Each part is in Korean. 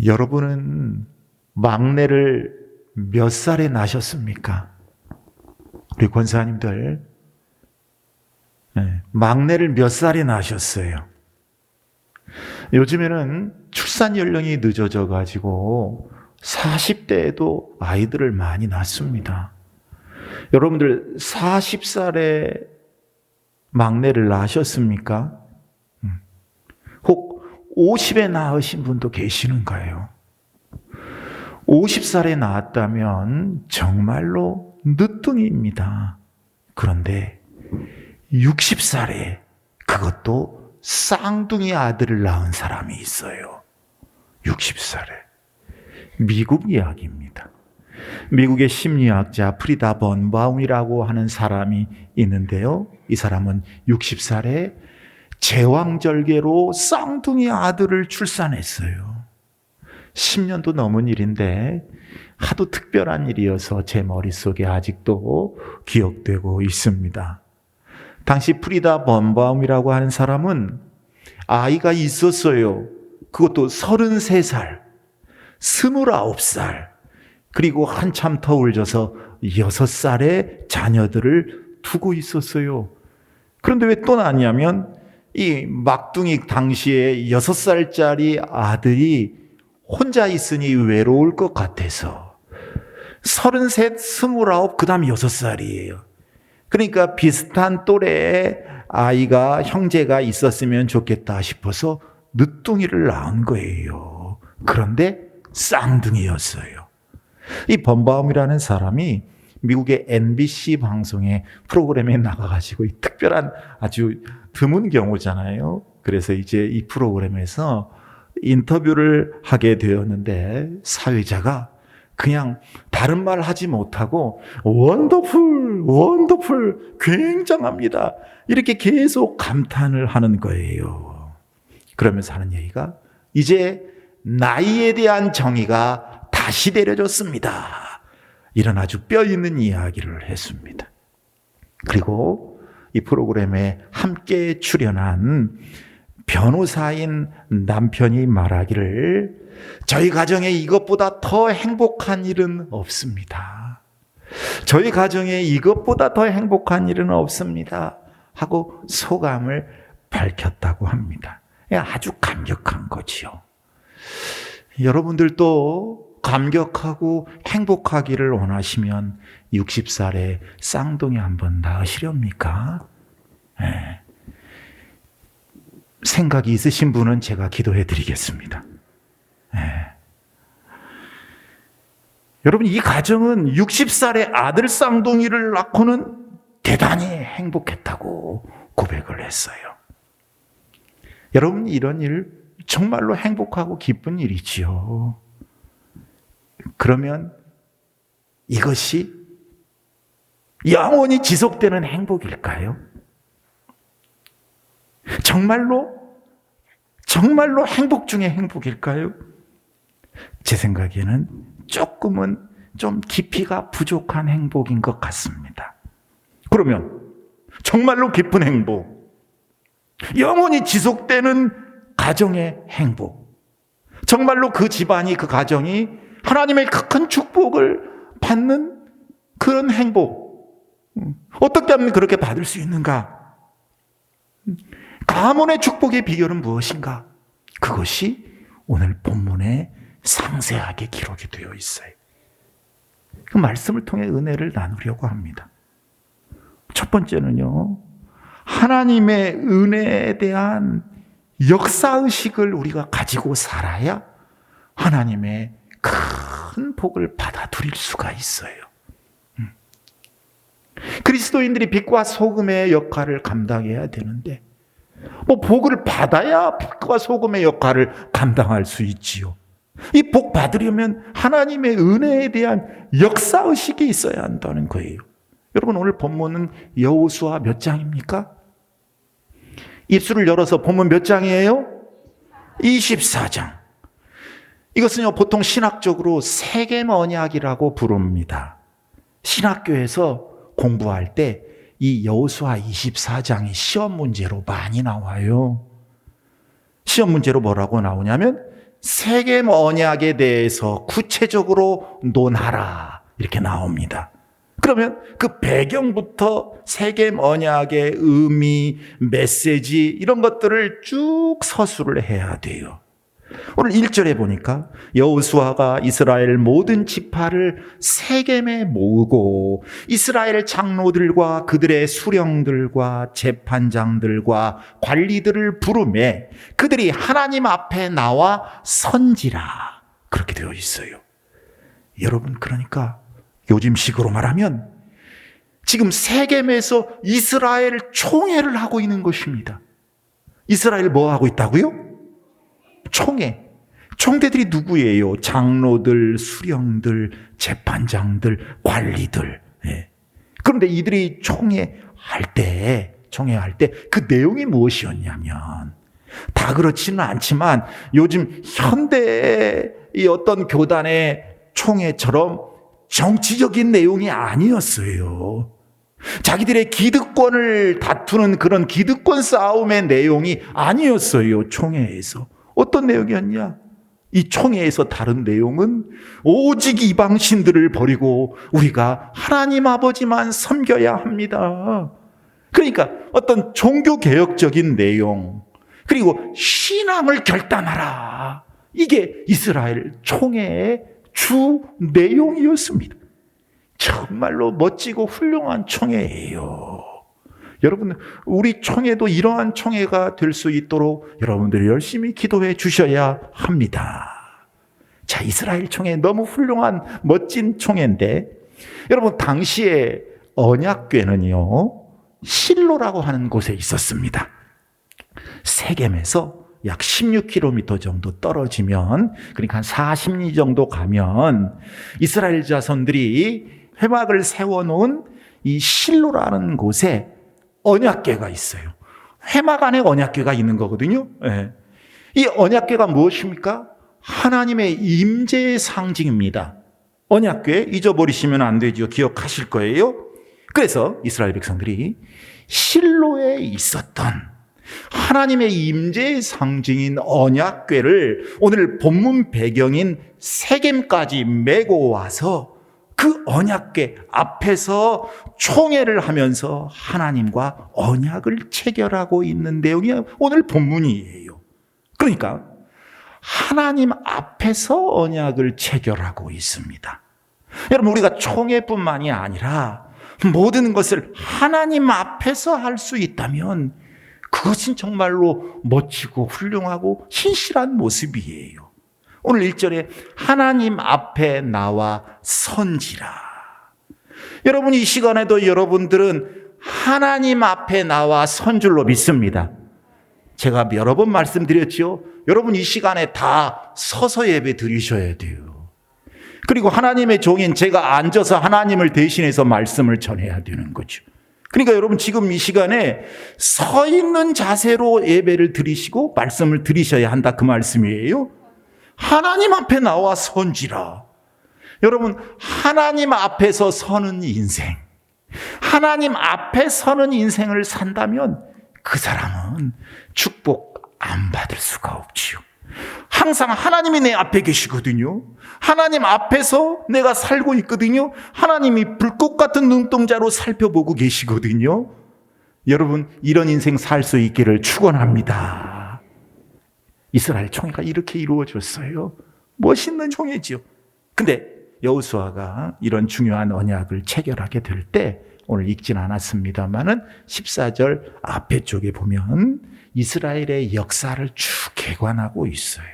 여러분은 막내를 몇 살에 낳으셨습니까? 우리 권사님들, 막내를 몇 살에 낳으셨어요? 요즘에는 출산 연령이 늦어져 가지고 40대에도 아이들을 많이 낳습니다. 여러분들 40살에 막내를 낳으셨습니까? 혹 50에 낳으신 분도 계시는가요? 50살에 낳았다면 정말로 늦둥이입니다. 그런데 60살에 그것도 쌍둥이 아들을 낳은 사람이 있어요. 60살에. 미국 이야기입니다. 미국의 심리학자 프리다 번바움이라고 하는 사람이 있는데요. 이 사람은 60살에 제왕절개로 쌍둥이 아들을 출산했어요. 10년도 넘은 일인데 하도 특별한 일이어서 제 머릿속에 아직도 기억되고 있습니다. 당시 프리다 번바움이라고 하는 사람은 아이가 있었어요. 그것도 33살, 29살, 그리고 한참 터울져서 6살의 자녀들을 두고 있었어요. 그런데 왜 또 낳냐면 이 막둥이 당시에 6살짜리 아들이 혼자 있으니 외로울 것 같아서 33, 29, 그 다음 6살이에요. 그러니까 비슷한 또래의 아이가 형제가 있었으면 좋겠다 싶어서 늦둥이를 낳은 거예요. 그런데 쌍둥이였어요. 이 번바움이라는 사람이 미국의 MBC 방송의 프로그램에 나가가지고 이 특별한 아주 드문 경우잖아요. 그래서 이제 이 프로그램에서 인터뷰를 하게 되었는데 사회자가 그냥 다른 말 하지 못하고 원더풀, 원더풀, 굉장합니다. 이렇게 계속 감탄을 하는 거예요. 그러면서 하는 얘기가 이제 나이에 대한 정의가 다시 내려졌습니다. 이런 아주 뼈 있는 이야기를 했습니다. 그리고 이 프로그램에 함께 출연한 변호사인 남편이 말하기를 저희 가정에 이것보다 더 행복한 일은 없습니다. 저희 가정에 이것보다 더 행복한 일은 없습니다. 하고 소감을 밝혔다고 합니다. 아주 감격한 거지요. 여러분들도 감격하고 행복하기를 원하시면 60살에 쌍둥이 한번 낳으시렵니까? 네. 생각이 있으신 분은 제가 기도해 드리겠습니다. 네. 여러분, 이 가정은 60살에 아들 쌍둥이를 낳고는 대단히 행복했다고 고백을 했어요. 여러분, 이런 일 정말로 행복하고 기쁜 일이지요. 그러면 이것이 영원히 지속되는 행복일까요? 정말로 행복 중에 행복일까요? 제 생각에는 조금은 좀 깊이가 부족한 행복인 것 같습니다. 그러면 정말로 깊은 행복, 영원히 지속되는 가정의 행복, 정말로 그 집안이, 그 가정이 하나님의 큰 축복을 받는 그런 행복, 어떻게 하면 그렇게 받을 수 있는가? 가문의 축복의 비결은 무엇인가? 그것이 오늘 본문에 상세하게 기록이 되어 있어요. 그 말씀을 통해 은혜를 나누려고 합니다. 첫 번째는요, 하나님의 은혜에 대한 역사의식을 우리가 가지고 살아야 하나님의 큰 복을 받아들일 수가 있어요. 그리스도인들이 빛과 소금의 역할을 감당해야 되는데, 복을 받아야 빛과 소금의 역할을 감당할 수 있지요. 이 복 받으려면 하나님의 은혜에 대한 역사의식이 있어야 한다는 거예요. 여러분, 오늘 본문은 여호수아 몇 장입니까? 입술을 열어서 본문 몇 장이에요? 24장. 이것은요, 보통 신학적으로 세계언약이라고 부릅니다. 신학교에서 공부할 때 이 여호수아 24장이 시험 문제로 많이 나와요. 시험 문제로 뭐라고 나오냐면 세겜 언약에 대해서 구체적으로 논하라 이렇게 나옵니다. 그러면 그 배경부터 세겜 언약의 의미, 메시지 이런 것들을 쭉 서술을 해야 돼요. 오늘 1절에 보니까 여호수아가 이스라엘 모든 지파를 세겜에 모으고 이스라엘 장로들과 그들의 수령들과 재판장들과 관리들을 부르매 그들이 하나님 앞에 나와 선지라 그렇게 되어 있어요. 여러분, 그러니까 요즘식으로 말하면 지금 세겜에서 이스라엘 총회를 하고 있는 것입니다. 이스라엘 뭐 하고 있다고요? 총회. 총대들이 누구예요? 장로들, 수령들, 재판장들, 관리들. 예. 그런데 이들이 총회할 때 그 내용이 무엇이었냐면, 다 그렇지는 않지만 요즘 현대의 어떤 교단의 총회처럼 정치적인 내용이 아니었어요. 자기들의 기득권을 다투는 그런 기득권 싸움의 내용이 아니었어요. 총회에서. 어떤 내용이었냐? 이 총회에서 다룬 내용은 오직 이방신들을 버리고 우리가 하나님 아버지만 섬겨야 합니다. 그러니까 어떤 종교개혁적인 내용, 그리고 신앙을 결단하라. 이게 이스라엘 총회의 주 내용이었습니다. 정말로 멋지고 훌륭한 총회예요. 여러분, 우리 총회도 이러한 총회가 될 수 있도록 여러분들이 열심히 기도해 주셔야 합니다. 자, 이스라엘 총회 너무 훌륭한 멋진 총회인데, 여러분, 당시에 언약궤는요 실로라고 하는 곳에 있었습니다. 세겜에서 약 16km 정도 떨어지면, 그러니까 한 40리 정도 가면 이스라엘 자손들이 회막을 세워놓은 이 실로라는 곳에 언약궤가 있어요. 회막 안에 언약궤가 있는 거거든요. 네. 이 언약궤가 무엇입니까? 하나님의 임재의 상징입니다. 언약궤 잊어버리시면 안 되죠. 기억하실 거예요. 그래서 이스라엘 백성들이 실로에 있었던 하나님의 임재의 상징인 언약궤를 오늘 본문 배경인 세겜까지 메고 와서 그 언약궤 앞에서 총회를 하면서 하나님과 언약을 체결하고 있는 내용이 오늘 본문이에요. 그러니까 하나님 앞에서 언약을 체결하고 있습니다. 여러분, 우리가 총회뿐만이 아니라 모든 것을 하나님 앞에서 할 수 있다면 그것은 정말로 멋지고 훌륭하고 신실한 모습이에요. 오늘 1절에 하나님 앞에 나와 선지라. 여러분, 이 시간에도 여러분들은 하나님 앞에 나와 선 줄로 믿습니다. 제가 여러 번 말씀드렸죠. 여러분, 이 시간에 다 서서 예배 드리셔야 돼요. 그리고 하나님의 종인 제가 앉아서 하나님을 대신해서 말씀을 전해야 되는 거죠. 그러니까 여러분, 지금 이 시간에 서 있는 자세로 예배를 드리시고 말씀을 드리셔야 한다, 그 말씀이에요. 하나님 앞에 나와 선지라. 여러분, 하나님 앞에서 서는 인생, 하나님 앞에 서는 인생을 산다면 그 사람은 축복 안 받을 수가 없지요. 항상 하나님이 내 앞에 계시거든요. 하나님 앞에서 내가 살고 있거든요. 하나님이 불꽃 같은 눈동자로 살펴보고 계시거든요. 여러분, 이런 인생 살 수 있기를 축원합니다. 이스라엘 총회가 이렇게 이루어졌어요. 멋있는 총회지요. 근데 여호수아가 이런 중요한 언약을 체결하게 될 때, 오늘 읽진 않았습니다만은 14절 앞에 쪽에 보면 이스라엘의 역사를 쭉 개관하고 있어요.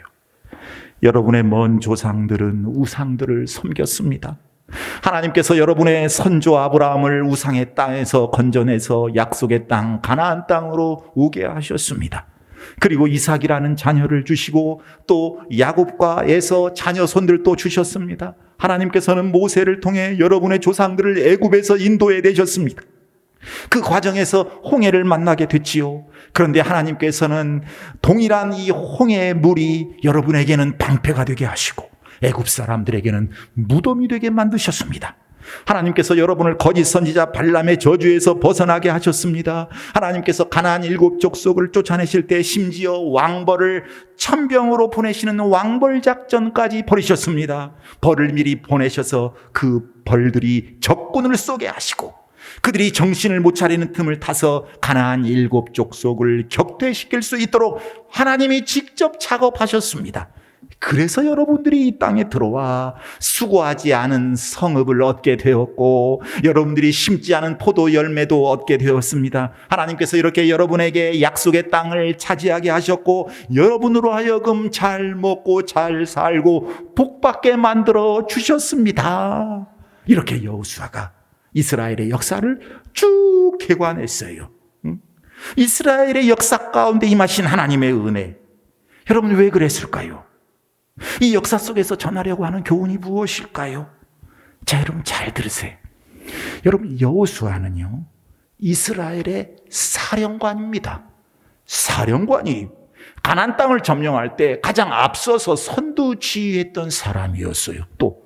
여러분의 먼 조상들은 우상들을 섬겼습니다. 하나님께서 여러분의 선조 아브라함을 우상의 땅에서 건져내서 약속의 땅 가나안 땅으로 오게 하셨습니다. 그리고 이삭이라는 자녀를 주시고 또 야곱과 에서 자녀 손들도 주셨습니다. 하나님께서는 모세를 통해 여러분의 조상들을 애굽에서 인도해 내셨습니다. 그 과정에서 홍해를 만나게 됐지요. 그런데 하나님께서는 동일한 이 홍해의 물이 여러분에게는 방패가 되게 하시고 애굽 사람들에게는 무덤이 되게 만드셨습니다. 하나님께서 여러분을 거짓 선지자 발람의 저주에서 벗어나게 하셨습니다. 하나님께서 가나안 7 족속을 쫓아내실 때 심지어 왕벌을 천병으로 보내시는 왕벌 작전까지 벌이셨습니다. 벌을 미리 보내셔서 그 벌들이 적군을 쏘게 하시고 그들이 정신을 못 차리는 틈을 타서 가나안 7 족속을 격퇴시킬 수 있도록 하나님이 직접 작업하셨습니다. 그래서 여러분들이 이 땅에 들어와 수고하지 않은 성읍을 얻게 되었고 여러분들이 심지 않은 포도 열매도 얻게 되었습니다. 하나님께서 이렇게 여러분에게 약속의 땅을 차지하게 하셨고 여러분으로 하여금 잘 먹고 잘 살고 복받게 만들어 주셨습니다. 이렇게 여호수아가 이스라엘의 역사를 쭉 개관했어요. 이스라엘의 역사 가운데 임하신 하나님의 은혜. 여러분 왜 그랬을까요? 이 역사 속에서 전하려고 하는 교훈이 무엇일까요? 자, 여러분 잘 들으세요. 여러분 여호수아는요 이스라엘의 사령관입니다. 사령관이 가나안 땅을 점령할 때 가장 앞서서 선두지휘했던 사람이었어요. 또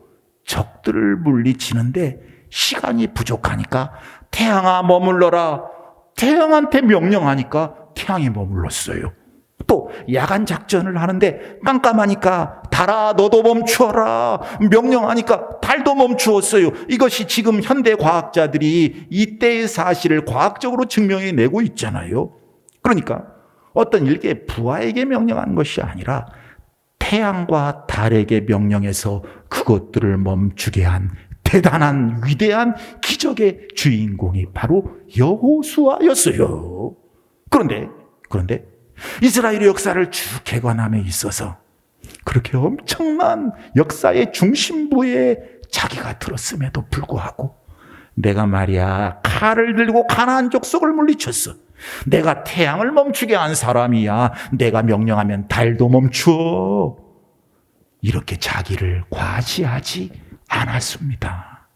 적들을 물리치는데 시간이 부족하니까 태양아 머물러라. 태양한테 명령하니까 태양이 머물렀어요. 또 야간 작전을 하는데 깜깜하니까 달아 너도 멈추어라 명령하니까 달도 멈추었어요. 이것이 지금 현대 과학자들이 이때의 사실을 과학적으로 증명해내고 있잖아요. 그러니까 어떤 일개 부하에게 명령한 것이 아니라 태양과 달에게 명령해서 그것들을 멈추게 한 대단한 위대한 기적의 주인공이 바로 여호수아였어요. 그런데 이스라엘의 역사를 쭉 개관함에 있어서 그렇게 엄청난 역사의 중심부에 자기가 들었음에도 불구하고 내가 말이야 칼을 들고 가나안 족속을 물리쳤어. 내가 태양을 멈추게 한 사람이야. 내가 명령하면 달도 멈추어. 이렇게 자기를 과시하지 않았습니다.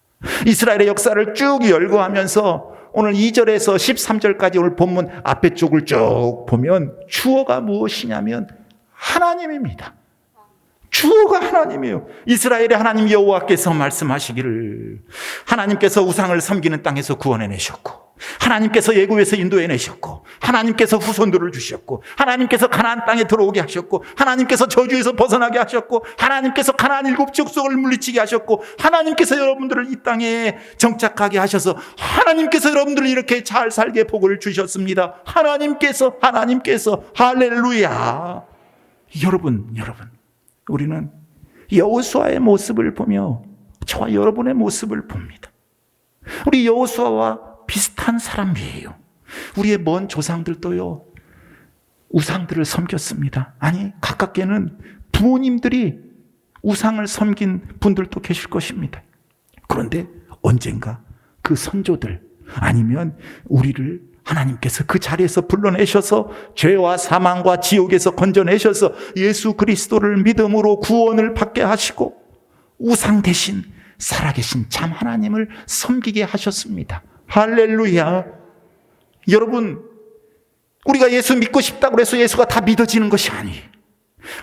이스라엘의 역사를 쭉 열거하면서 오늘 2절에서 13절까지 오늘 본문 앞에 쪽을 쭉 보면 주어가 무엇이냐면 하나님입니다. 주어가 하나님이에요. 이스라엘의 하나님 여호와께서 말씀하시기를 하나님께서 우상을 섬기는 땅에서 구원해내셨고 하나님께서 애굽에서 인도해내셨고 하나님께서 후손들을 주셨고 하나님께서 가나안 땅에 들어오게 하셨고 하나님께서 저주에서 벗어나게 하셨고 하나님께서 가나안 7 족속을 물리치게 하셨고 하나님께서 여러분들을 이 땅에 정착하게 하셔서 하나님께서 여러분들을 이렇게 잘 살게 복을 주셨습니다. 하나님께서 할렐루야. 여러분 우리는 여호수아의 모습을 보며 저와 여러분의 모습을 봅니다. 우리 여호수아와 비슷한 사람이에요. 우리의 먼 조상들도요 우상들을 섬겼습니다. 아니 가깝게는 부모님들이 우상을 섬긴 분들도 계실 것입니다. 그런데 언젠가 그 선조들 아니면 우리를 하나님께서 그 자리에서 불러내셔서 죄와 사망과 지옥에서 건져내셔서 예수 그리스도를 믿음으로 구원을 받게 하시고 우상 대신 살아계신 참 하나님을 섬기게 하셨습니다. 할렐루야. 여러분 우리가 예수 믿고 싶다고 해서 예수가 다 믿어지는 것이 아니에요.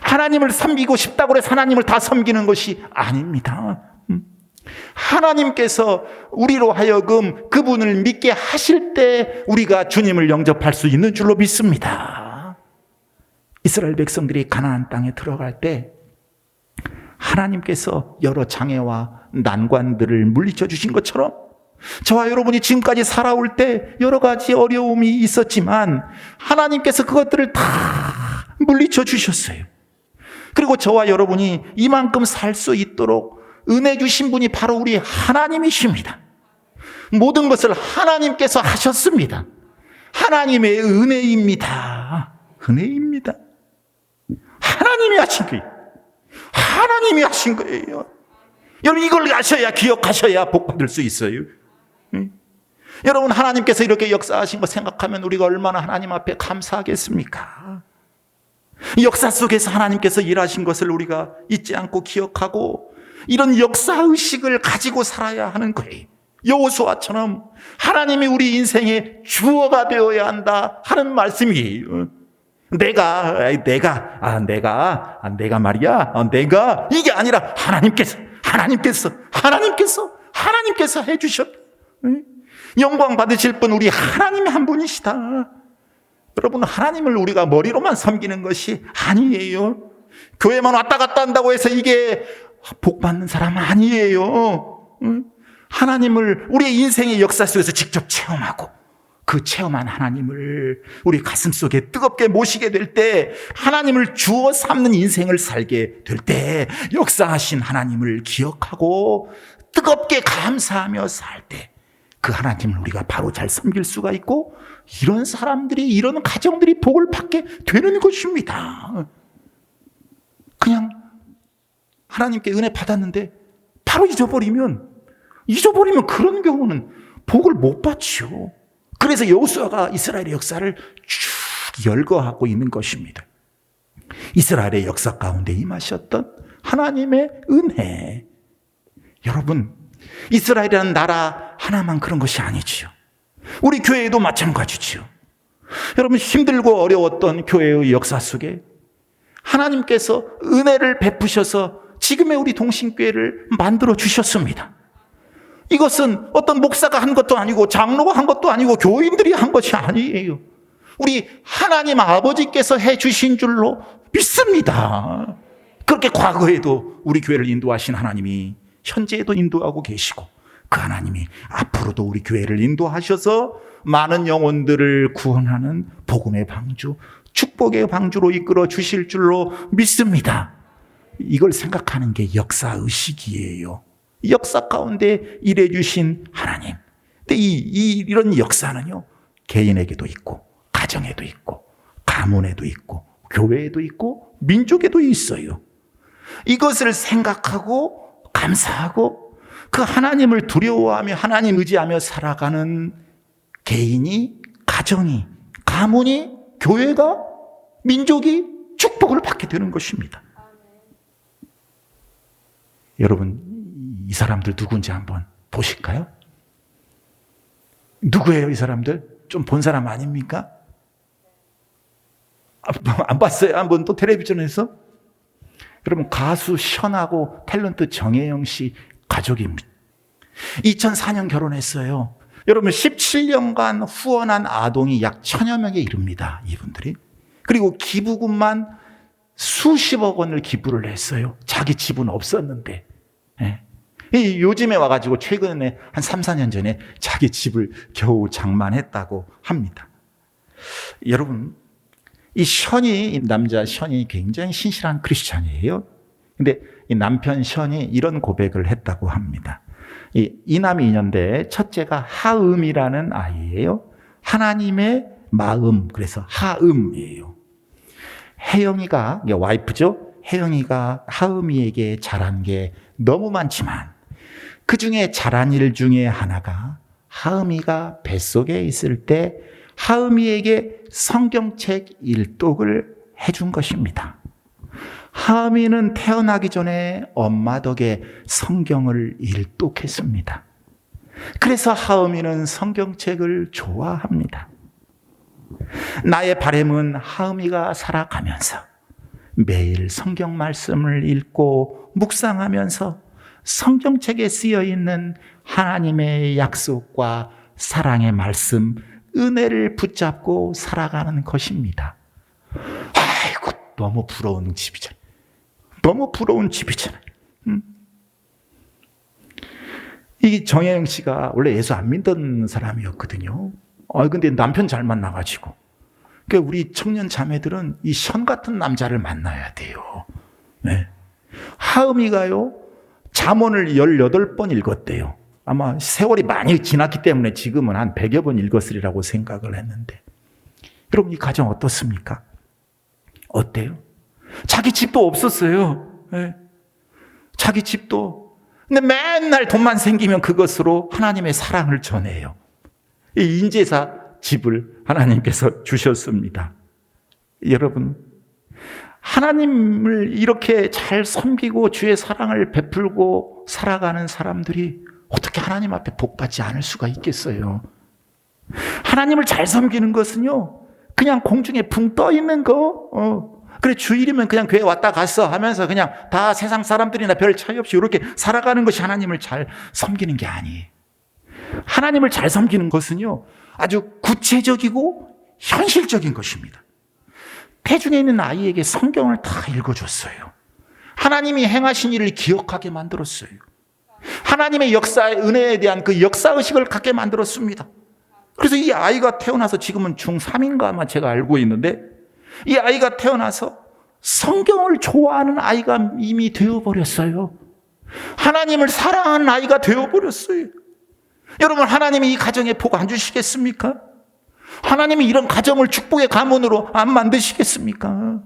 하나님을 섬기고 싶다고 해서 하나님을 다 섬기는 것이 아닙니다. 하나님께서 우리로 하여금 그분을 믿게 하실 때 우리가 주님을 영접할 수 있는 줄로 믿습니다. 이스라엘 백성들이 가나안 땅에 들어갈 때 하나님께서 여러 장애와 난관들을 물리쳐 주신 것처럼 저와 여러분이 지금까지 살아올 때 여러 가지 어려움이 있었지만 하나님께서 그것들을 다 물리쳐 주셨어요. 그리고 저와 여러분이 이만큼 살 수 있도록 은혜 주신 분이 바로 우리 하나님이십니다. 모든 것을 하나님께서 하셨습니다. 하나님의 은혜입니다. 은혜입니다. 하나님이 하신 거예요. 하나님이 하신 거예요. 여러분 이걸 아셔야 기억하셔야 복 받을 수 있어요. 여러분 하나님께서 이렇게 역사하신 거 생각하면 우리가 얼마나 하나님 앞에 감사하겠습니까? 역사 속에서 하나님께서 일하신 것을 우리가 잊지 않고 기억하고 이런 역사의식을 가지고 살아야 하는 거예요. 여호수아처럼 하나님이 우리 인생의 주어가 되어야 한다 하는 말씀이에요. 내가 말이야. 내가 이게 아니라 하나님께서 하나님께서 해주셨. 영광 받으실 분 우리 하나님이 한 분이시다. 여러분, 하나님을 우리가 머리로만 섬기는 것이 아니에요. 교회만 왔다 갔다 한다고 해서 이게 복 받는 사람 아니에요. 하나님을 우리의 인생의 역사 속에서 직접 체험하고 그 체험한 하나님을 우리 가슴속에 뜨겁게 모시게 될 때, 하나님을 주어 삼는 인생을 살게 될 때, 역사하신 하나님을 기억하고 뜨겁게 감사하며 살 때 그 하나님을 우리가 바로 잘 섬길 수가 있고, 이런 사람들이, 이런 가정들이 복을 받게 되는 것입니다. 그냥 하나님께 은혜 받았는데 바로 잊어버리면 그런 경우는 복을 못 받죠. 그래서 여호수아가 이스라엘의 역사를 쭉 열거하고 있는 것입니다. 이스라엘의 역사 가운데 임하셨던 하나님의 은혜. 여러분, 이스라엘이라는 나라 하나만 그런 것이 아니지요. 우리 교회에도 마찬가지지요. 여러분, 힘들고 어려웠던 교회의 역사 속에 하나님께서 은혜를 베푸셔서 지금의 우리 동신교회를 만들어 주셨습니다. 이것은 어떤 목사가 한 것도 아니고 장로가 한 것도 아니고 교인들이 한 것이 아니에요. 우리 하나님 아버지께서 해 주신 줄로 믿습니다. 그렇게 과거에도 우리 교회를 인도하신 하나님이 현재에도 인도하고 계시고, 그 하나님이 앞으로도 우리 교회를 인도하셔서 많은 영혼들을 구원하는 복음의 방주, 축복의 방주로 이끌어 주실 줄로 믿습니다. 이걸 생각하는 게 역사의식이에요. 역사 가운데 일해 주신 하나님. 근데 이런 역사는요, 개인에게도 있고, 가정에도 있고, 가문에도 있고, 교회에도 있고, 민족에도 있어요. 이것을 생각하고 감사하고 그 하나님을 두려워하며 하나님 의지하며 살아가는 개인이, 가정이, 가문이, 교회가, 민족이 축복을 받게 되는 것입니다. 여러분, 이 사람들 누군지 한번 보실까요? 누구예요, 이 사람들? 좀 본 사람 아닙니까? 안 봤어요? 한번 또 텔레비전에서? 여러분, 가수 션하고 탤런트 정혜영 씨 가족입니다. 2004년 결혼했어요. 여러분, 17년간 후원한 아동이 약 1000여 명에 이릅니다, 이분들이. 그리고 기부금만 수십억 원을 기부를 했어요. 자기 집은 없었는데. 네. 요즘에 와가지고 최근에 한 3, 4년 전에 자기 집을 겨우 장만했다고 합니다. 여러분, 이 남자 션이 굉장히 신실한 크리스찬이에요. 근데 이 남편 션이 이런 고백을 했다고 합니다. 이남 이녀인데 첫째가 하음이라는 아이예요. 하나님의 마음, 그래서 하음이에요. 혜영이가, 와이프죠? 혜영이가 하음이에게 잘한 게 너무 많지만 그 중에 잘한 일 중에 하나가 하음이가 뱃속에 있을 때 하음이에게 성경책 일독을 해준 것입니다. 하음이는 태어나기 전에 엄마 덕에 성경을 일독했습니다. 그래서 하음이는 성경책을 좋아합니다. 나의 바람은 하음이가 살아가면서 매일 성경 말씀을 읽고 묵상하면서 성경책에 쓰여 있는 하나님의 약속과 사랑의 말씀, 은혜를 붙잡고 살아가는 것입니다. 아이고, 너무 부러운 집이잖아요. 너무 부러운 집이잖아요. 이 정혜영 씨가 원래 예수 안 믿던 사람이었거든요. 근데 남편 잘 만나가지고. 그러니까 우리 청년 자매들은 이 션 같은 남자를 만나야 돼요. 네. 하음이가요, 잠언을 18번 읽었대요. 아마 세월이 많이 지났기 때문에 지금은 한 100여 번 읽었으리라고 생각을 했는데, 여러분, 이 가정 어떻습니까? 어때요? 자기 집도 없었어요. 네. 자기 집도. 근데 맨날 돈만 생기면 그것으로 하나님의 사랑을 전해요. 이 인제사 집을 하나님께서 주셨습니다. 여러분, 하나님을 이렇게 잘 섬기고 주의 사랑을 베풀고 살아가는 사람들이 어떻게 하나님 앞에 복받지 않을 수가 있겠어요? 하나님을 잘 섬기는 것은요, 그냥 공중에 붕 떠 있는 거, 그래, 주일이면 그냥 교회 왔다 갔어 하면서 그냥 다 세상 사람들이나 별 차이 없이 이렇게 살아가는 것이 하나님을 잘 섬기는 게 아니에요. 하나님을 잘 섬기는 것은요, 아주 구체적이고 현실적인 것입니다. 태중에 있는 아이에게 성경을 다 읽어줬어요. 하나님이 행하신 일을 기억하게 만들었어요. 하나님의 역사의 은혜에 대한 그 역사의식을 갖게 만들었습니다. 그래서 이 아이가 태어나서 지금은 중3인가 아마 제가 알고 있는데, 이 아이가 태어나서 성경을 좋아하는 아이가 이미 되어버렸어요. 하나님을 사랑하는 아이가 되어버렸어요. 여러분, 하나님이 이 가정에 복 안 주시겠습니까? 하나님이 이런 가정을 축복의 가문으로 안 만드시겠습니까?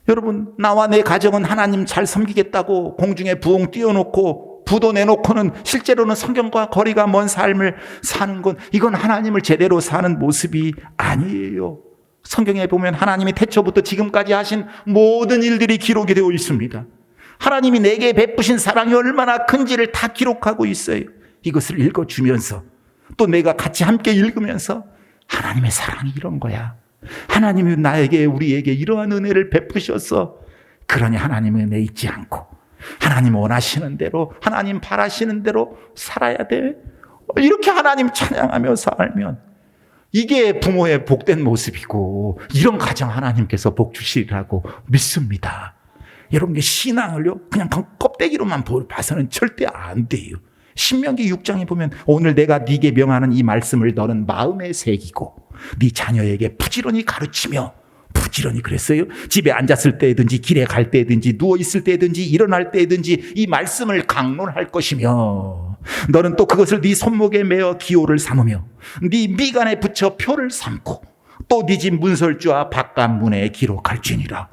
여러분, 나와 내 가정은 하나님 잘 섬기겠다고 공중에 부엉 띄워놓고 부도 내놓고는 실제로는 성경과 거리가 먼 삶을 사는 건, 이건 하나님을 제대로 사는 모습이 아니에요. 성경에 보면 하나님이 태초부터 지금까지 하신 모든 일들이 기록이 되어 있습니다. 하나님이 내게 베푸신 사랑이 얼마나 큰지를 다 기록하고 있어요. 이것을 읽어주면서 또 내가 같이 함께 읽으면서 하나님의 사랑이 이런 거야. 하나님이 나에게, 우리에게 이러한 은혜를 베푸셔서, 그러니 하나님의 은혜 잊지 않고 하나님 원하시는 대로, 하나님 바라시는 대로 살아야 돼. 이렇게 하나님 찬양하며 살면 이게 부모의 복된 모습이고, 이런 가정 하나님께서 복 주시리라고 믿습니다. 여러분, 신앙을요 그냥 껍데기로만 봐서는 절대 안 돼요. 신명기 6장에 보면, 오늘 내가 네게 명하는 이 말씀을 너는 마음에 새기고 네 자녀에게 부지런히 가르치며, 부지런히 그랬어요. 집에 앉았을 때든지 길에 갈 때든지 누워있을 때든지 일어날 때든지 이 말씀을 강론할 것이며, 너는 또 그것을 네 손목에 매어 기호를 삼으며 네 미간에 붙여 표를 삼고 또 네 집 문설주와 바깥 문에 기록할지니라.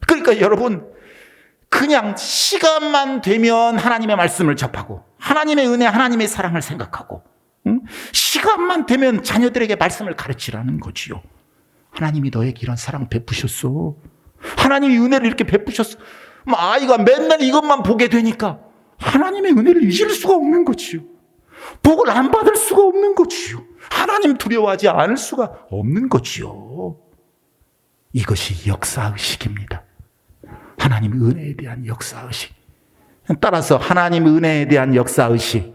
그러니까 여러분, 그냥 시간만 되면 하나님의 말씀을 접하고 하나님의 은혜, 하나님의 사랑을 생각하고, 시간만 되면 자녀들에게 말씀을 가르치라는 거지요. 하나님이 너에게 이런 사랑 베푸셨어. 하나님이 은혜를 이렇게 베푸셨어. 아이가 맨날 이것만 보게 되니까 하나님의 은혜를 잊을 수가 없는 거지요. 복을 안 받을 수가 없는 거지요. 하나님 두려워하지 않을 수가 없는 거지요. 이것이 역사의식입니다. 하나님의 은혜에 대한 역사의식. 따라서 하나님 은혜에 대한 역사의식,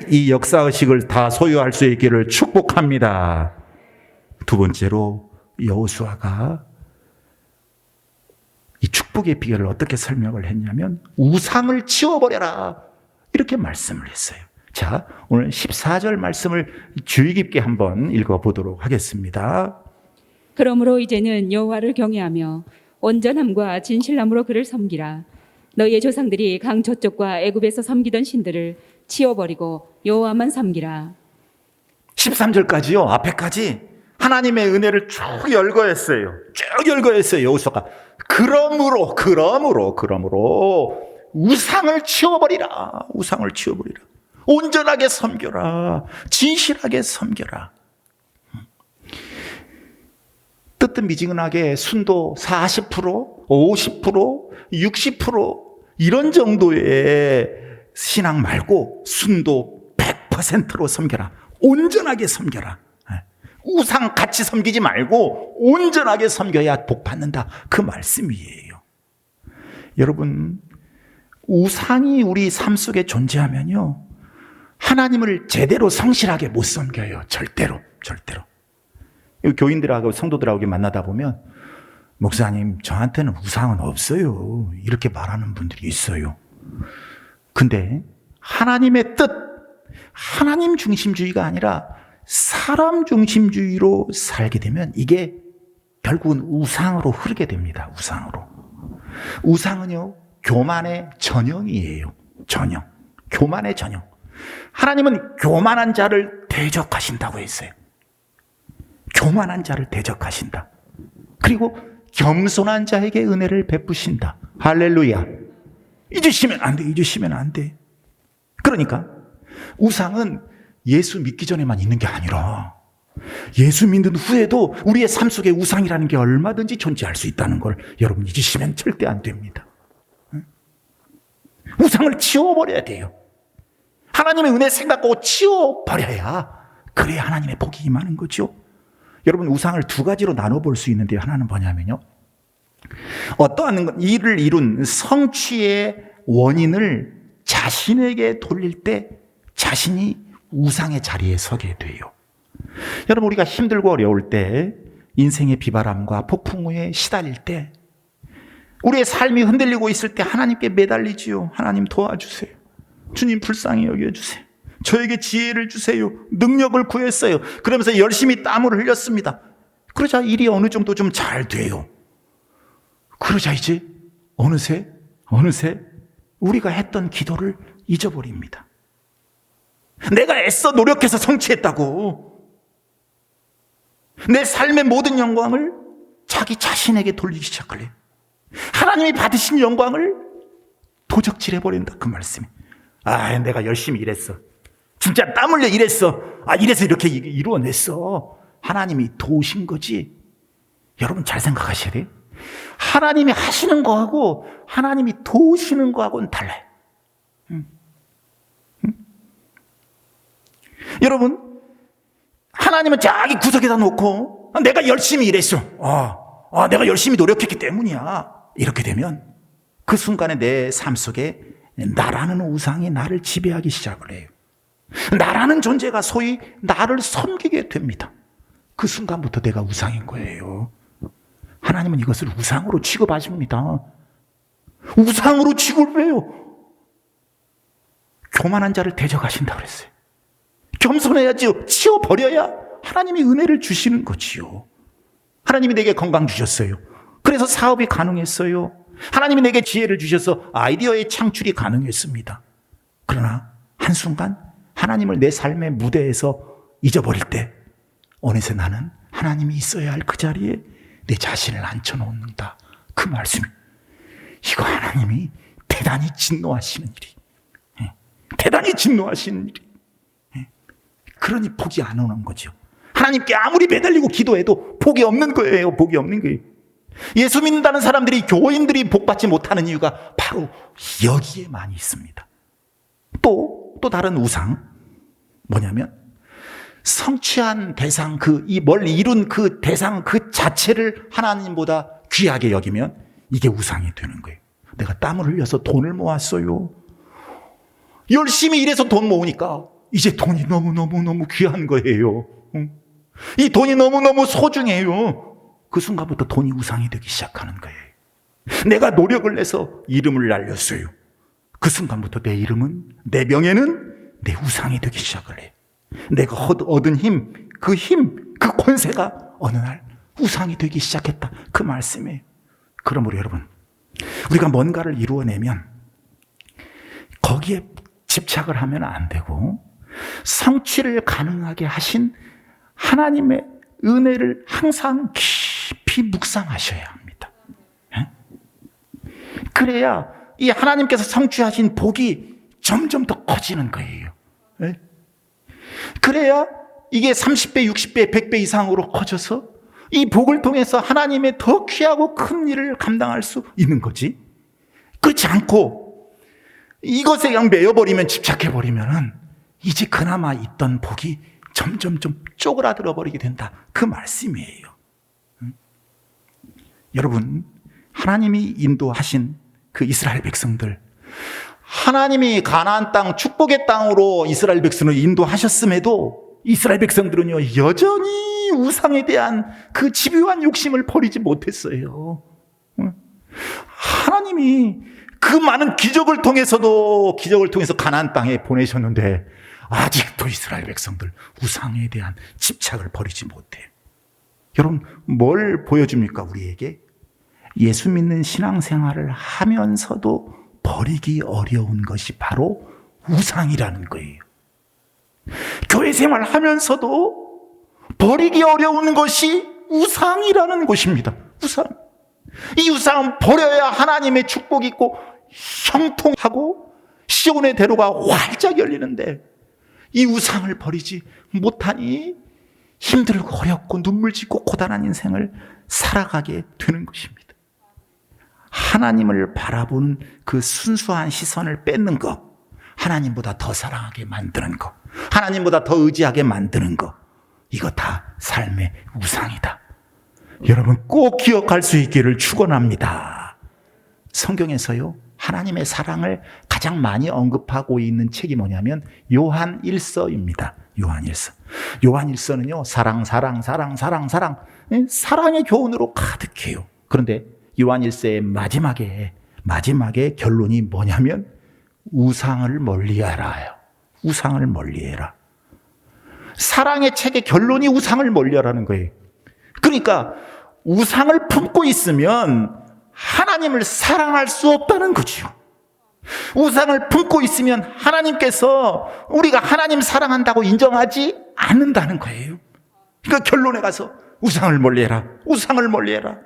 이 역사의식을 다 소유할 수 있기를 축복합니다. 두 번째로, 여호수아가 이 축복의 비결을 어떻게 설명을 했냐면, 우상을 치워버려라, 이렇게 말씀을 했어요. 자, 오늘 14절 말씀을 주의 깊게 한번 읽어보도록 하겠습니다. 그러므로 이제는 여호와를 경외하며 온전함과 진실함으로 그를 섬기라. 너희의 조상들이 강 저쪽과 애굽에서 섬기던 신들을 치워버리고 여호와만 섬기라. 13절까지요. 앞에까지 하나님의 은혜를 쭉 열거했어요. 쭉 열거했어요, 여호수아가. 그러므로 우상을 치워버리라. 우상을 치워버리라. 온전하게 섬겨라. 진실하게 섬겨라. 뜨뜻미지근하게 순도 40%, 50%, 60% 이런 정도의 신앙 말고 순도 100%로 섬겨라. 온전하게 섬겨라. 우상 같이 섬기지 말고 온전하게 섬겨야 복 받는다, 그 말씀이에요. 여러분, 우상이 우리 삶 속에 존재하면요, 하나님을 제대로 성실하게 못 섬겨요. 절대로. 교인들하고 성도들하고 만나다 보면, 목사님, 저한테는 우상은 없어요, 이렇게 말하는 분들이 있어요. 근데 하나님의 뜻, 하나님 중심주의가 아니라 사람 중심주의로 살게 되면 이게 결국은 우상으로 흐르게 됩니다. 우상은요, 교만의 전형이에요. 교만의 전형. 하나님은 교만한 자를 대적하신다고 했어요. 교만한 자를 대적하신다. 그리고 겸손한 자에게 은혜를 베푸신다. 할렐루야. 잊으시면 안 돼. 그러니까 우상은 예수 믿기 전에만 있는 게 아니라 예수 믿는 후에도 우리의 삶 속에 우상이라는 게 얼마든지 존재할 수 있다는 걸 여러분 잊으시면 절대 안 됩니다. 우상을 치워버려야 돼요. 하나님의 은혜 생각하고 치워버려야, 그래야 하나님의 복이 임하는 거죠. 여러분, 우상을 두 가지로 나눠볼 수 있는데요. 하나는 뭐냐면요, 어떠한 일을 이룬 성취의 원인을 자신에게 돌릴 때 자신이 우상의 자리에 서게 돼요. 여러분, 우리가 힘들고 어려울 때, 인생의 비바람과 폭풍우에 시달릴 때, 우리의 삶이 흔들리고 있을 때 하나님께 매달리지요. 하나님 도와주세요. 주님 불쌍히 여겨주세요. 저에게 지혜를 주세요. 능력을 구했어요. 그러면서 열심히 땀을 흘렸습니다. 그러자 일이 어느 정도 좀 잘 돼요. 그러자 이제 어느새 우리가 했던 기도를 잊어버립니다. 내가 애써 노력해서 성취했다고 내 삶의 모든 영광을 자기 자신에게 돌리기 시작을 해요. 하나님이 받으신 영광을 도적질해버린다, 그 말씀이. 내가 열심히 일했어. 진짜 땀 흘려 일했어. 이래서 이렇게 이루어냈어. 하나님이 도우신 거지. 여러분, 잘 생각하셔야 돼요. 하나님이 하시는 거하고 하나님이 도우시는 거하고는 달라요. 여러분, 하나님은 자기 구석에다 놓고 내가 열심히 일했어. 내가 열심히 노력했기 때문이야. 이렇게 되면 그 순간에 내 삶 속에 나라는 우상이 나를 지배하기 시작을 해요. 나라는 존재가 소위 나를 섬기게 됩니다. 그 순간부터 내가 우상인 거예요. 하나님은 이것을 우상으로 취급하십니다. 우상으로 취급을 해요. 교만한 자를 대적하신다고 그랬어요. 겸손해야지요. 치워버려야 하나님이 은혜를 주시는 거지요. 하나님이 내게 건강 주셨어요. 그래서 사업이 가능했어요. 하나님이 내게 지혜를 주셔서 아이디어의 창출이 가능했습니다. 그러나 한순간 하나님을 내 삶의 무대에서 잊어버릴 때 어느새 나는 하나님이 있어야 할 그 자리에 내 자신을 앉혀놓는다, 그 말씀이. 이거 하나님이 대단히 진노하시는 일이, 대단히 진노하시는 일이. 그러니 복이 안 오는 거죠. 하나님께 아무리 매달리고 기도해도 복이 없는 거예요. 복이 없는 거예요. 예수 믿는다는 사람들이, 교인들이 복받지 못하는 이유가 바로 여기에 많이 있습니다. 또 다른 우상, 뭐냐면 성취한 대상, 뭘 이룬 그 대상 그 자체를 하나님보다 귀하게 여기면 이게 우상이 되는 거예요. 내가 땀을 흘려서 돈을 모았어요. 열심히 일해서 돈 모으니까 이제 돈이 너무너무 귀한 거예요. 이 돈이 너무너무 소중해요. 그 순간부터 돈이 우상이 되기 시작하는 거예요. 내가 노력을 내서 이름을 날렸어요. 그 순간부터 내 이름은, 내 명예는 내 우상이 되기 시작을 해요. 내가 얻은 힘, 그 권세가 어느 날 우상이 되기 시작했다, 그 말씀이에요. 그러므로 여러분, 우리가 뭔가를 이루어내면 거기에 집착을 하면 안 되고 성취를 가능하게 하신 하나님의 은혜를 항상 깊이 묵상하셔야 합니다. 그래야 이 하나님께서 성취하신 복이 점점 더 커지는 거예요. 그래야 이게 30배, 60배, 100배 이상으로 커져서 이 복을 통해서 하나님의 더 귀하고 큰 일을 감당할 수 있는 거지. 그렇지 않고 이것에 그냥 매여버리면, 집착해버리면은 이제 그나마 있던 복이 점점 좀 쪼그라들어 버리게 된다, 그 말씀이에요. 여러분, 하나님이 인도하신 그 이스라엘 백성들, 하나님이 가나안 땅, 축복의 땅으로 이스라엘 백성을 인도하셨음에도 이스라엘 백성들은요, 여전히 우상에 대한 그 집요한 욕심을 버리지 못했어요. 하나님이 그 많은 기적을 통해서 가나안 땅에 보내셨는데 아직도 이스라엘 백성들 우상에 대한 집착을 버리지 못해요. 여러분, 뭘 보여줍니까, 우리에게? 예수 믿는 신앙생활을 하면서도 버리기 어려운 것이 바로 우상이라는 거예요. 교회 생활하면서도 버리기 어려운 것이 우상이라는 것입니다. 우상. 이 우상은 버려야 하나님의 축복이 있고 형통하고 시온의 대로가 활짝 열리는데 이 우상을 버리지 못하니 힘들고 어렵고 눈물 짓고 고단한 인생을 살아가게 되는 것입니다. 하나님을 바라보는 그 순수한 시선을 뺏는 것, 하나님보다 더 사랑하게 만드는 것, 하나님보다 더 의지하게 만드는 것, 이거 다 삶의 우상이다. 여러분 꼭 기억할 수 있기를 축원합니다. 성경에서요, 하나님의 사랑을 가장 많이 언급하고 있는 책이 뭐냐면 요한 1서입니다. 요한 1서. 요한 1서는요, 사랑의 교훈으로 가득해요. 그런데 요한 1서의 마지막에 결론이 뭐냐면 우상을 멀리하라요. 우상을 멀리해라. 사랑의 책의 결론이 우상을 멀리하라는 거예요. 그러니까 우상을 품고 있으면 하나님을 사랑할 수 없다는 거죠. 우상을 품고 있으면 하나님께서 우리가 하나님 사랑한다고 인정하지 않는다는 거예요. 그러니까 결론에 가서 우상을 멀리해라. 우상을 멀리해라.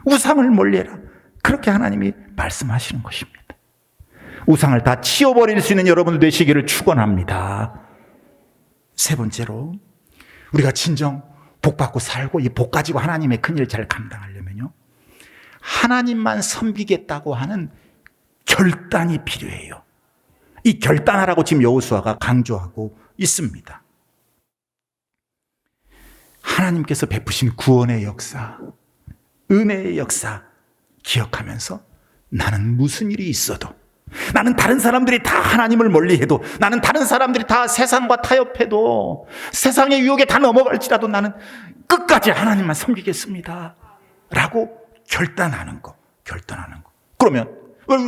우상을 멀리해라. 그렇게 하나님이 말씀하시는 것입니다. 우상을 다 치워버릴 수 있는 여러분들 되시기를 축원합니다. 세 번째로, 우리가 진정 복받고 살고 이 복 가지고 하나님의 큰일 잘 감당하려면요, 하나님만 섬기겠다고 하는 결단이 필요해요. 이 결단하라고 지금 여호수아가 강조하고 있습니다. 하나님께서 베푸신 구원의 역사, 은혜의 역사 기억하면서 나는 무슨 일이 있어도, 나는 다른 사람들이 다 하나님을 멀리해도, 나는 다른 사람들이 다 세상과 타협해도, 세상의 유혹에 다 넘어갈지라도 나는 끝까지 하나님만 섬기겠습니다 라고 결단하는 거. 그러면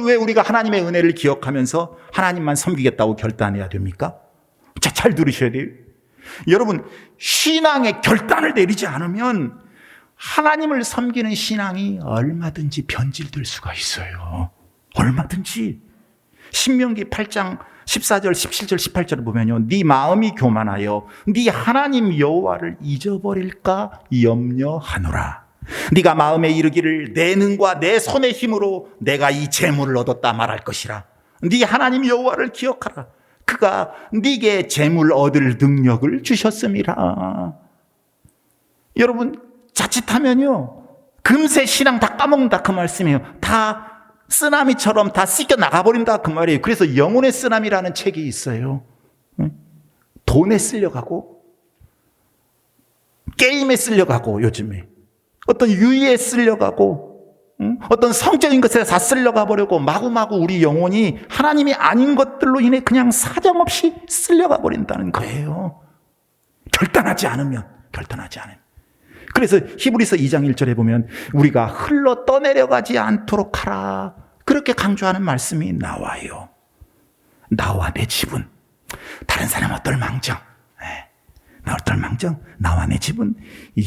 왜 우리가 하나님의 은혜를 기억하면서 하나님만 섬기겠다고 결단해야 됩니까? 자, 잘 들으셔야 돼요. 여러분, 신앙의 결단을 내리지 않으면 하나님을 섬기는 신앙이 얼마든지 변질될 수가 있어요. 얼마든지. 신명기 8장 14절, 17절, 18절을 보면요, 네 마음이 교만하여 네 하나님 여호와를 잊어버릴까 염려하노라. 네가 마음에 이르기를 내 능과 내 손의 힘으로 내가 이 재물을 얻었다 말할 것이라. 네 하나님 여호와를 기억하라. 그가 네게 재물 얻을 능력을 주셨음이라. 여러분, 자칫하면요, 금세 신앙 다 까먹는다 그 말씀이에요. 다 쓰나미처럼 다 씻겨 나가버린다 그 말이에요. 그래서 영혼의 쓰나미라는 책이 있어요. 돈에 쓸려가고, 게임에 쓸려가고, 요즘에 어떤 유의에 쓸려가고, 어떤 성적인 것에 다 쓸려가 버리고, 마구마구 우리 영혼이 하나님이 아닌 것들로 인해 그냥 사정없이 쓸려가 버린다는 거예요. 결단하지 않으면. 그래서 히브리서 2장 1절에 보면 우리가 흘러 떠내려가지 않도록 하라, 그렇게 강조하는 말씀이 나와요. 나와 내 집은, 다른 사람 어떨망정, 나와 내 집은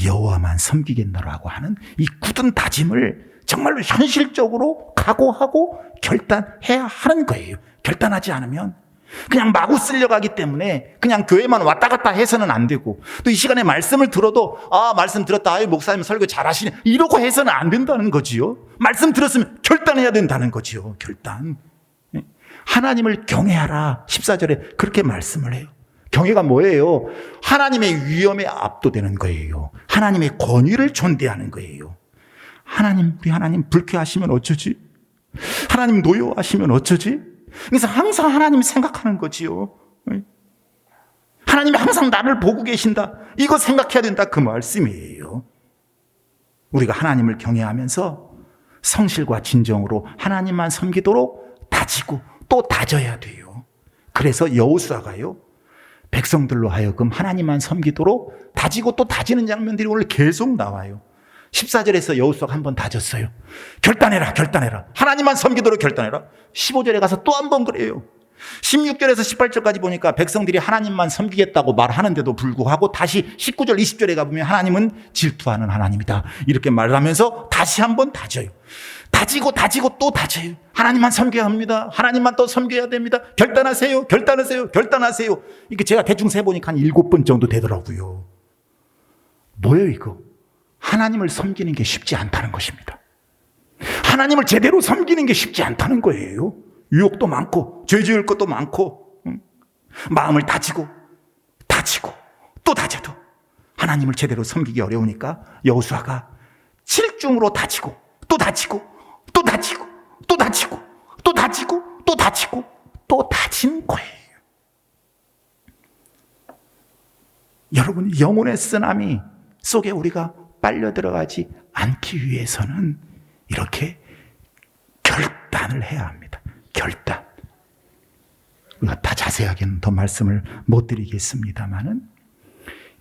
여호와만 섬기겠노라고 하는 이 굳은 다짐을 정말로 현실적으로 각오하고 결단해야 하는 거예요. 결단하지 않으면 그냥 마구 쓸려가기 때문에 그냥 교회만 왔다 갔다 해서는 안 되고, 또 이 시간에 말씀을 들어도 말씀 들었다, 목사님 설교 잘하시네, 이러고 해서는 안 된다는 거지요. 말씀 들었으면 결단해야 된다는 거지요. 결단. 하나님을 경외하라 14절에 그렇게 말씀을 해요. 경외가 뭐예요? 하나님의 위엄에 압도되는 거예요. 하나님의 권위를 존대하는 거예요. 우리 하나님 불쾌하시면 어쩌지? 하나님 노여하시면 어쩌지? 그래서 항상 하나님 생각하는 거지요. 하나님이 항상 나를 보고 계신다, 이거 생각해야 된다 그 말씀이에요. 우리가 하나님을 경외하면서 성실과 진정으로 하나님만 섬기도록 다지고 또 다져야 돼요. 그래서 여호수아가요, 백성들로 하여금 하나님만 섬기도록 다지고 또 다지는 장면들이 오늘 계속 나와요. 14절에서 여호수아가 한번 다졌어요. 결단해라. 하나님만 섬기도록 결단해라. 15절에 가서 또 한 번 그래요. 16절에서 18절까지 보니까 백성들이 하나님만 섬기겠다고 말하는데도 불구하고 다시 19절, 20절에 가보면 하나님은 질투하는 하나님이다, 이렇게 말하면서 다시 한번 다져요. 다지고 또 다져요. 하나님만 섬겨야 합니다. 하나님만 또 섬겨야 됩니다. 결단하세요. 이게 제가 대충 세보니까 한 7번 정도 되더라고요. 뭐예요 이거? 하나님을 섬기는 게 쉽지 않다는 것입니다. 하나님을 제대로 섬기는 게 쉽지 않다는 거예요. 유혹도 많고 죄 지을 것도 많고, 마음을 다지고 또 다져도 하나님을 제대로 섬기기 어려우니까 여호수아가 7중으로 다지고 또 다진 거예요. 여러분, 영혼의 쓰나미 속에 우리가 빨려 들어가지 않기 위해서는 이렇게 결단을 해야 합니다. 결단. 우리가 다 자세하게는 더 말씀을 못 드리겠습니다만은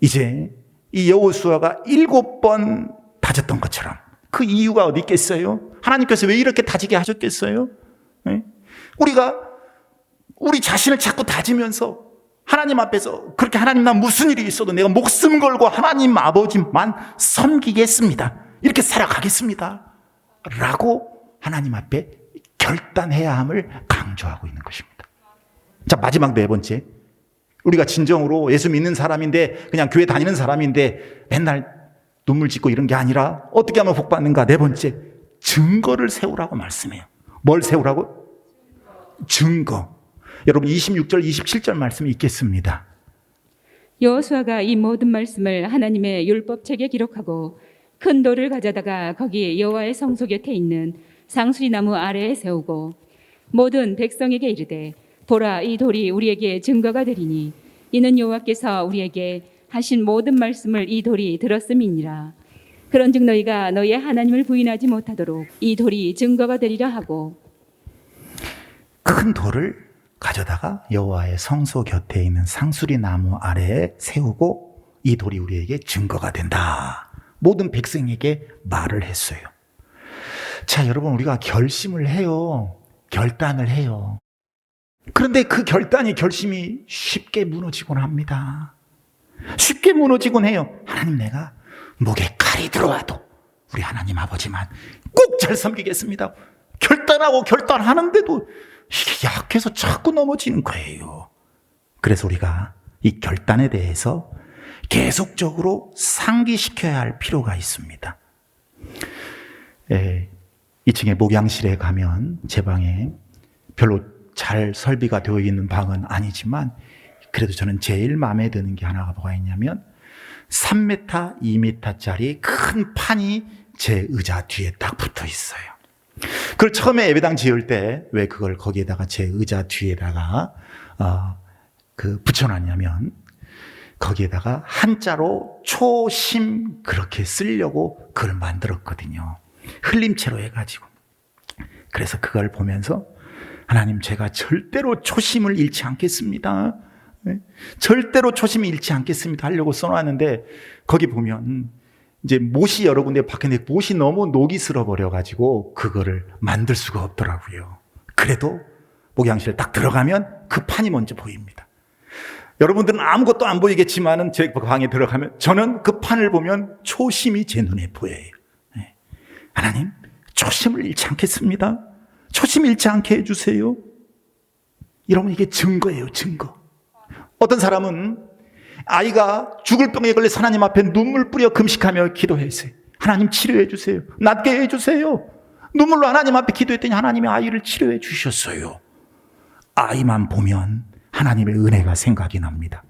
이제 이 여호수아가 7번 다졌던 것처럼 그 이유가 어디 있겠어요? 하나님께서 왜 이렇게 다지게 하셨겠어요? 우리가 우리 자신을 자꾸 다지면서 하나님 앞에서 그렇게 하나님 나 무슨 일이 있어도 내가 목숨 걸고 하나님 아버지만 섬기겠습니다. 이렇게 살아가겠습니다. 라고 하나님 앞에 결단해야 함을 강조하고 있는 것입니다. 자, 마지막 네 번째. 우리가 진정으로 예수 믿는 사람인데 그냥 교회 다니는 사람인데 맨날 눈물 짓고 이런 게 아니라 어떻게 하면 복 받는가? 네 번째. 증거를 세우라고 말씀해요. 뭘 세우라고? 증거. 여러분 26절 27절 말씀이 있겠습니다. 여호수아가 이 모든 말씀을 하나님의 율법책에 기록하고 큰 돌을 가져다가 거기 여호와의 성소 곁에 있는 상수리 나무 아래에 세우고 모든 백성에게 이르되 보라, 이 돌이 우리에게 증거가 되리니 이는 여호와께서 우리에게 하신 모든 말씀을 이 돌이 들었음이니라. 그런즉 너희가 너희의 하나님을 부인하지 못하도록 이 돌이 증거가 되리라 하고, 큰 돌을 가져다가 여호와의 성소 곁에 있는 상수리 나무 아래에 세우고 이 돌이 우리에게 증거가 된다. 모든 백성에게 말을 했어요. 자, 여러분, 우리가 결심을 해요. 결단을 해요. 그런데 그 결심이 쉽게 무너지곤 합니다. 쉽게 무너지곤 해요. 하나님, 내가 목에 칼이 들어와도 우리 하나님 아버지만 꼭 잘 섬기겠습니다. 결단하고 결단하는데도 이게 약해서 자꾸 넘어지는 거예요. 그래서 우리가 이 결단에 대해서 계속적으로 상기시켜야 할 필요가 있습니다. 2층에 목양실에 가면 제 방에 별로 잘 설비가 되어 있는 방은 아니지만 그래도 저는 제일 마음에 드는 게 하나가 뭐가 있냐면 3m, 2m짜리 큰 판이 제 의자 뒤에 딱 붙어 있어요. 그걸 처음에 예배당 지을 때 왜 그걸 거기에다가 제 의자 뒤에다가 붙여놨냐면 거기에다가 한자로 초심 그렇게 쓰려고 그걸 만들었거든요. 흘림체로 해가지고. 그래서 그걸 보면서 하나님, 제가 절대로 초심을 잃지 않겠습니다. 절대로 초심을 잃지 않겠습니다 하려고 써놨는데 거기 보면 이제 못이 여러 군데 박혔는데 못이 너무 녹이 슬어버려가지고 그거를 만들 수가 없더라고요. 그래도 목양실에 딱 들어가면 그 판이 먼저 보입니다. 여러분들은 아무것도 안 보이겠지만은 제 방에 들어가면 저는 그 판을 보면 초심이 제 눈에 보여요. 하나님, 초심을 잃지 않겠습니다. 초심 잃지 않게 해주세요. 여러분, 이게 증거예요, 증거. 어떤 사람은 아이가 죽을 병에 걸려서 하나님 앞에 눈물 뿌려 금식하며 기도했어요. 하나님, 치료해 주세요. 낫게 해 주세요. 눈물로 하나님 앞에 기도했더니 하나님이 아이를 치료해 주셨어요. 아이만 보면 하나님의 은혜가 생각이 납니다.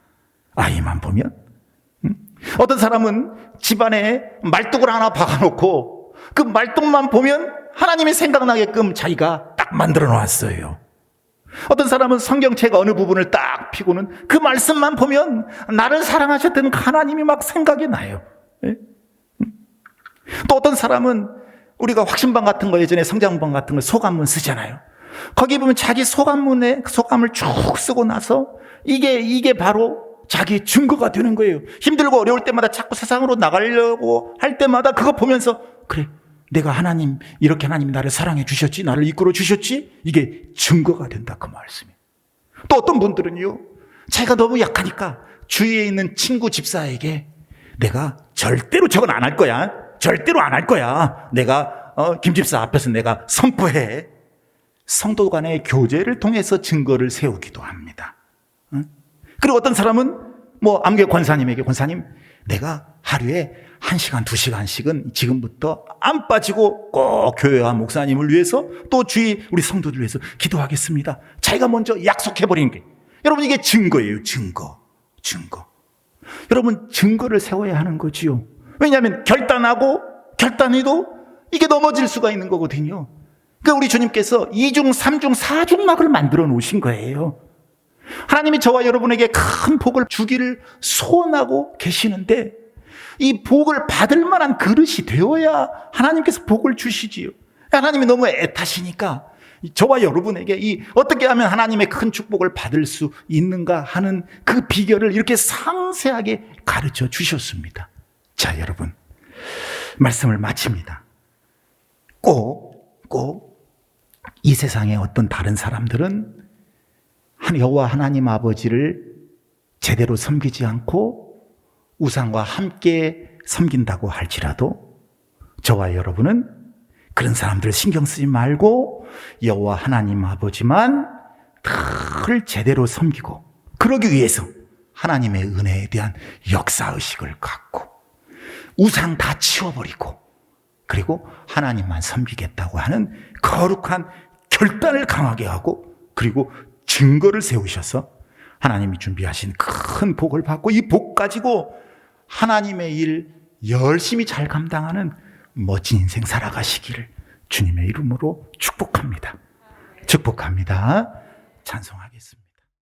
아이만 보면. 어떤 사람은 집안에 말뚝을 하나 박아놓고 그 말뚝만 보면 하나님이 생각나게끔 자기가 딱 만들어 놨어요. 어떤 사람은 성경책 어느 부분을 딱 피고는 그 말씀만 보면 나를 사랑하셨던 하나님이 막 생각이 나요. 또 어떤 사람은 우리가 확신방 같은 거 예전에 성장방 같은 거 소감문 쓰잖아요. 거기 보면 자기 소감문에 소감을 쭉 쓰고 나서 이게 바로 자기의 증거가 되는 거예요. 힘들고 어려울 때마다 자꾸 세상으로 나가려고 할 때마다 그거 보면서 그래, 내가 하나님, 이렇게 하나님이 나를 사랑해 주셨지, 나를 이끌어 주셨지, 이게 증거가 된다, 그 말씀이에요. 또 어떤 분들은요, 자기가 너무 약하니까 주위에 있는 친구 집사에게 내가 절대로 저건 안 할 거야, 절대로 안 할 거야, 내가 김 집사 앞에서 내가 선포해. 성도 간의 교제를 통해서 증거를 세우기도 합니다. 그리고 어떤 사람은 암교회 권사님에게, 권사님, 내가 하루에 1시간, 2시간씩은 지금부터 안 빠지고 꼭 교회와 목사님을 위해서 또 주위 우리 성도들 위해서 기도하겠습니다. 자기가 먼저 약속해버리는 게, 여러분, 이게 증거예요. 증거. 여러분, 증거를 세워야 하는 거지요. 왜냐하면 결단해도 이게 넘어질 수가 있는 거거든요. 그러니까 우리 주님께서 2중, 3중, 4중막을 만들어 놓으신 거예요. 하나님이 저와 여러분에게 큰 복을 주기를 소원하고 계시는데 이 복을 받을 만한 그릇이 되어야 하나님께서 복을 주시지요. 하나님이 너무 애타시니까 저와 여러분에게 이 어떻게 하면 하나님의 큰 축복을 받을 수 있는가 하는 그 비결을 이렇게 상세하게 가르쳐 주셨습니다. 자, 여러분, 말씀을 마칩니다. 꼭 이 세상의 어떤 다른 사람들은 여호와 하나님 아버지를 제대로 섬기지 않고 우상과 함께 섬긴다고 할지라도 저와 여러분은 그런 사람들 신경 쓰지 말고 여호와 하나님 아버지만 늘 제대로 섬기고, 그러기 위해서 하나님의 은혜에 대한 역사의식을 갖고 우상 다 치워버리고 그리고 하나님만 섬기겠다고 하는 거룩한 결단을 강하게 하고, 그리고 증거를 세우셔서 하나님이 준비하신 큰 복을 받고 이 복 가지고 하나님의 일 열심히 잘 감당하는 멋진 인생 살아가시기를 주님의 이름으로 축복합니다. 축복합니다. 찬송하겠습니다.